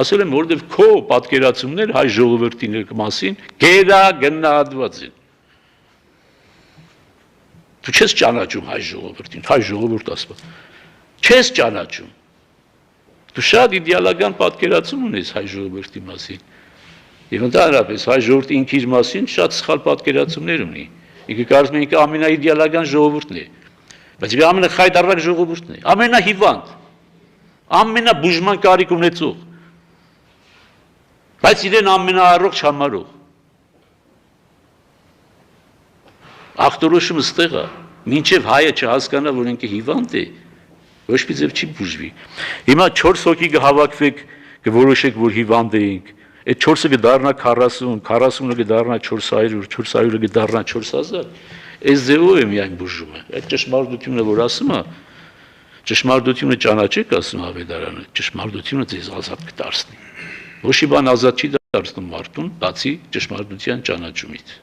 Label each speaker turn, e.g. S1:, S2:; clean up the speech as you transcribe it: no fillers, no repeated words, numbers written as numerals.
S1: ասել եմ, որովհետև քո պատկերացումներ հայ ժողովրդի մասին գերագնահատված են։ Դու չես ճանաչում հայ ժողովրդին, հայ ժողովուրդ ասված։ Չես ճանաչում։ Դու շատ իդեալական պատկերացում ունես հայ ժողովրդի մասին։ Եվ ընդհանրապես հայ ժողովրդի ինքը իր մասին շատ սխալ պատկերացումներ ունի։ Ինքը կարծում է ինքը ամենաիդեալական ժողովուրդն է, բայց ինքը ամենախայտարակ ժողովուրդն է, ամենահիվանդ, ամենաբուժման կարիք ունեցող, բայց իրեն ամենաառողջ համարող։ Ախտորոշումը ստեղ է, մինչև հայը չհասկանա, որ ինքը հիվանդ է, ոչ մի ձև չի բուժվի։ Հիմա 4 հոգի կհավաքվեք, կորոշեք, որ հիվանդ էինք, այդ 4-ը կդառնա 40, 40-ը կդառնա 400, 400-ը կդառնա 4000, այս ձևով է միայն բուժումը։ Այդ ճշմարտությունը, որ ասում է, ճշմարտությունը ճանաչեք, ասում Ավետարանը, ճշմարտությունը ձեզ ազատ կդարձնի։ Ոչ մի բան ազատ չի դարձնում մարդուն, բացի ճշմարտության ճանաչումից։